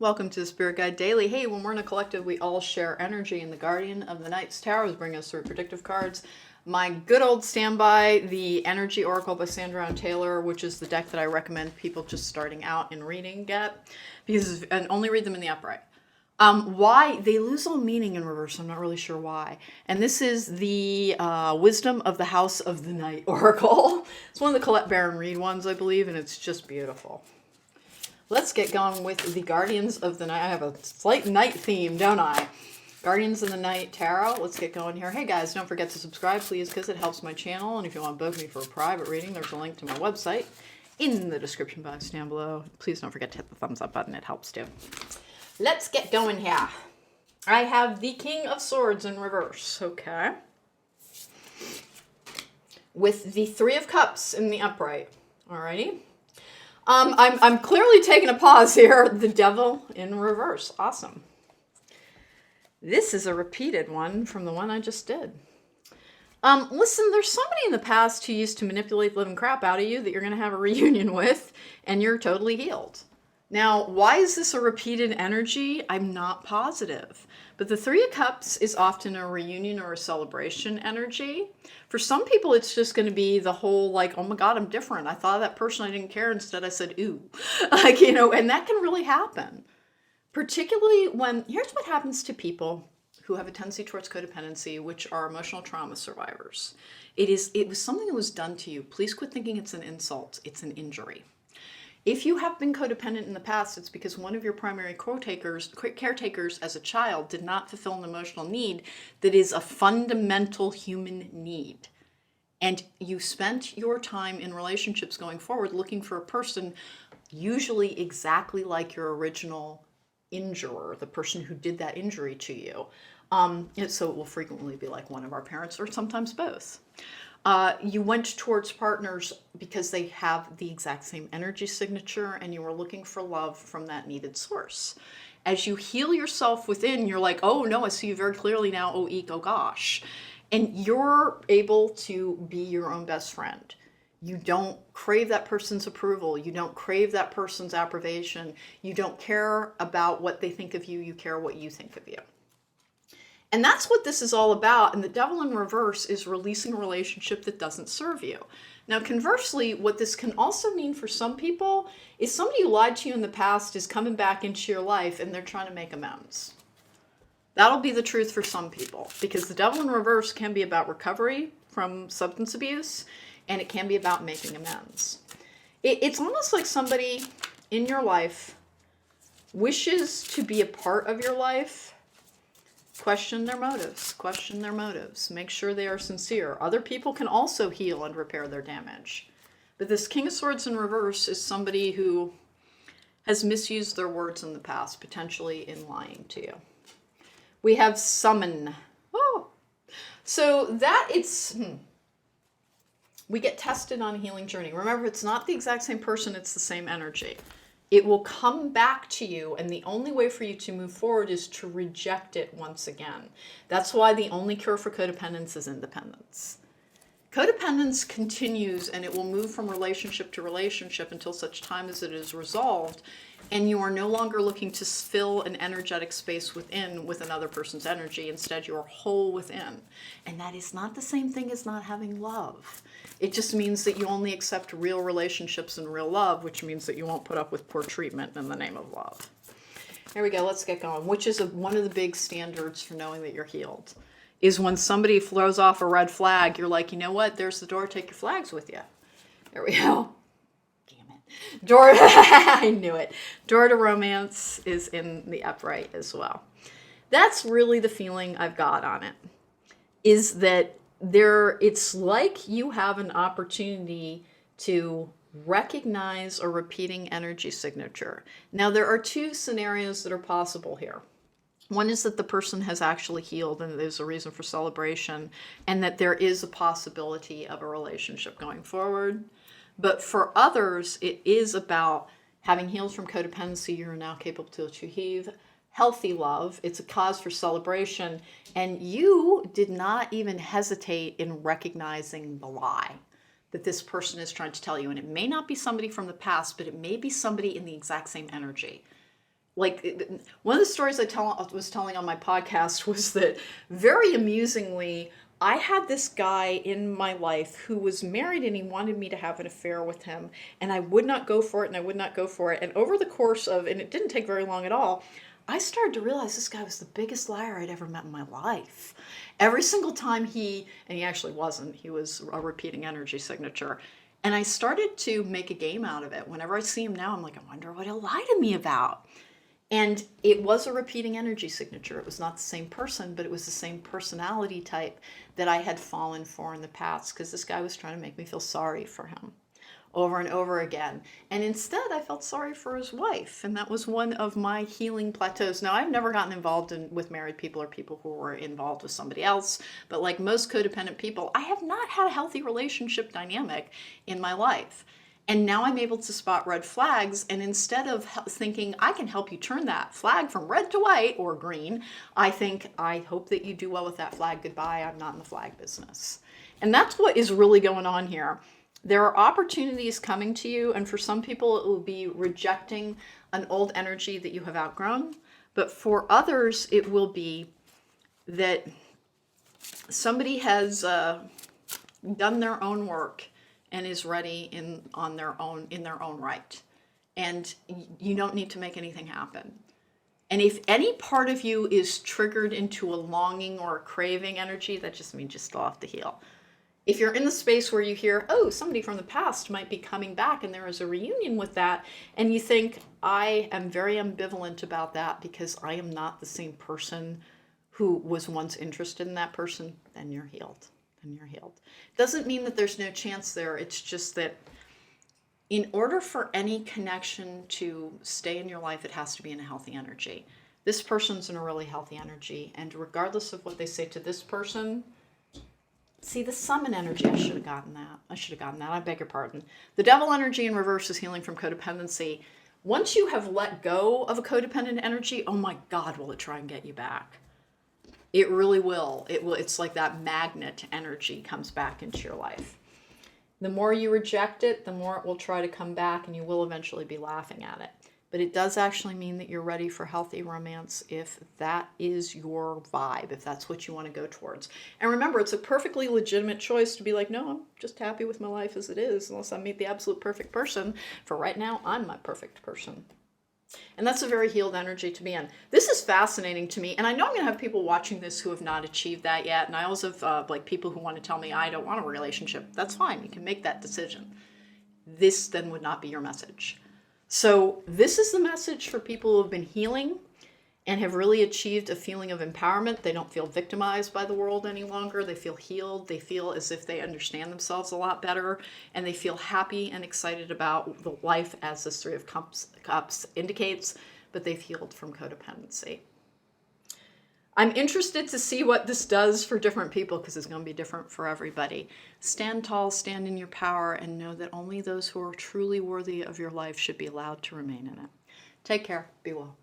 Welcome to the Spirit Guide Daily. Hey, when we're in a collective, we all share energy, and the Guardian of the Night's Tarot bring us through predictive cards. My good old standby, the Energy Oracle by Sandra and Taylor, which is the deck that I recommend people just starting out in reading get, and only read them in the upright. Why they lose all meaning in reverse, I'm not really sure why. And this is the Wisdom of the House of the Night Oracle. It's one of the Colette Baron Reid ones, I believe, and it's just beautiful. Let's get going with the Guardians of the Night. I have a slight night theme, don't I? Guardians of the Night Tarot. Let's get going here. Hey guys, don't forget to subscribe, please, because it helps my channel. And if you want to book me for a private reading, there's a link to my website in the description box down below. Please don't forget to hit the thumbs up button. It helps too. Let's get going here. I have the King of Swords in reverse. Okay. With the Three of Cups in the upright. Alrighty. I'm clearly taking a pause here. The Devil in reverse. Awesome. This is a repeated one from the one I just did. Listen, there's somebody in the past who used to manipulate the living crap out of you that you're going to have a reunion with, and you're totally healed. Now, why is this a repeated energy? I'm not positive. But the Three of Cups is often a reunion or a celebration energy. For some people, it's just going to be the whole, like, oh my God, I'm different. I thought of that person, I didn't care. Instead, I said, ooh. Like, and that can really happen. Particularly when, here's what happens to people who have a tendency towards codependency, which are emotional trauma survivors. It was something that was done to you. Please quit thinking it's an insult. It's an injury. If you have been codependent in the past, it's because one of your primary caretakers as a child did not fulfill an emotional need that is a fundamental human need. And you spent your time in relationships going forward looking for a person usually exactly like your original injurer, the person who did that injury to you. So it will frequently be like one of our parents or sometimes both. You went towards partners because they have the exact same energy signature and you were looking for love from that needed source. As you heal yourself within, you're like, oh no, I see you very clearly now, oh eek, oh gosh. And you're able to be your own best friend. You don't crave that person's approval. You don't crave that person's approbation. You don't care about what they think of you. You care what you think of you. And that's what this is all about. And the Devil in reverse is releasing a relationship that doesn't serve you. Now, conversely, what this can also mean for some people is somebody who lied to you in the past is coming back into your life and they're trying to make amends. That'll be the truth for some people, because the Devil in reverse can be about recovery from substance abuse, and it can be about making amends. It's almost like somebody in your life wishes to be a part of your life. Question their motives. Question their motives. Make sure they are sincere. Other people can also heal and repair their damage. But this King of Swords in reverse is somebody who has misused their words in the past, potentially in lying to you. We have Summon. Oh, so that we get tested on a healing journey. Remember, it's not the exact same person, it's the same energy. It will come back to you, and the only way for you to move forward is to reject it once again. That's why the only cure for codependence is independence. Codependence continues, and it will move from relationship to relationship until such time as it is resolved, and you are no longer looking to fill an energetic space within with another person's energy. Instead, you are whole within. And that is not the same thing as not having love. It just means that you only accept real relationships and real love, which means that you won't put up with poor treatment in the name of love. Here we go. Let's get going. Which is one of the big standards for knowing that you're healed. Is when somebody throws off a red flag, you're like, you know what? There's the door. Take your flags with you. There we go. Damn it. Door. I knew it. Door to romance is in the upright as well. That's really the feeling I've got on it. Is that it's like you have an opportunity to recognize a repeating energy signature. Now, there are two scenarios that are possible here. One is that the person has actually healed and there's a reason for celebration, and that there is a possibility of a relationship going forward. But for others, it is about having healed from codependency. You're now capable to achieve healthy love. It's a cause for celebration. And you did not even hesitate in recognizing the lie that this person is trying to tell you. And it may not be somebody from the past, but it may be somebody in the exact same energy. one of the stories was telling on my podcast was that, very amusingly, I had this guy in my life who was married and he wanted me to have an affair with him, and I would not go for it, and I would not go for it. And over the course of, and it didn't take very long at all, I started to realize this guy was the biggest liar I'd ever met in my life. Every single time and he actually wasn't, he was a repeating energy signature. And I started to make a game out of it. Whenever I see him now, I'm like, I wonder what he'll lie to me about. And it was a repeating energy signature. It was not the same person, but it was the same personality type that I had fallen for in the past, because this guy was trying to make me feel sorry for him over and over again. And instead, I felt sorry for his wife. And that was one of my healing plateaus. Now, I've never gotten involved with married people or people who were involved with somebody else. But like most codependent people, I have not had a healthy relationship dynamic in my life. And now I'm able to spot red flags, and instead of thinking I can help you turn that flag from red to white or green, I think, I hope that you do well with that flag. Goodbye, I'm not in the flag business. And that's what is really going on here. There are opportunities coming to you, and for some people it will be rejecting an old energy that you have outgrown. But for others, it will be that somebody has done their own work and is ready in their own right. And you don't need to make anything happen. And if any part of you is triggered into a longing or a craving energy, that just means you still have to heal. If you're in the space where you hear, oh, somebody from the past might be coming back and there is a reunion with that, and you think, I am very ambivalent about that because I am not the same person who was once interested in that person, then you're healed. And you're healed. Doesn't mean that there's no chance there. It's just that in order for any connection to stay in your life, it has to be in a healthy energy. This person's in a really healthy energy, and regardless of what they say to this person, see the summon energy, I should have gotten that. I beg your pardon. The devil energy in reverse is healing from codependency. Once you have let go of a codependent energy, oh my God, will it try and get you back? It really will. It's like that magnet energy comes back into your life. The more you reject it, the more it will try to come back, and you will eventually be laughing at it. But it does actually mean that you're ready for healthy romance if that is your vibe, if that's what you want to go towards. And remember, it's a perfectly legitimate choice to be like, no, I'm just happy with my life as it is, unless I meet the absolute perfect person. For right now, I'm my perfect person. And that's a very healed energy to be in. This is fascinating to me. And I know I'm going to have people watching this who have not achieved that yet. And I also have people who want to tell me, I don't want a relationship. That's fine. You can make that decision. This then would not be your message. So this is the message for people who have been healing and have really achieved a feeling of empowerment. They don't feel victimized by the world any longer. They feel healed. They feel as if they understand themselves a lot better, and they feel happy and excited about the life as this Three of Cups indicates, but they've healed from codependency. I'm interested to see what this does for different people, because it's going to be different for everybody. Stand tall, stand in your power, and know that only those who are truly worthy of your life should be allowed to remain in it. Take care. Be well.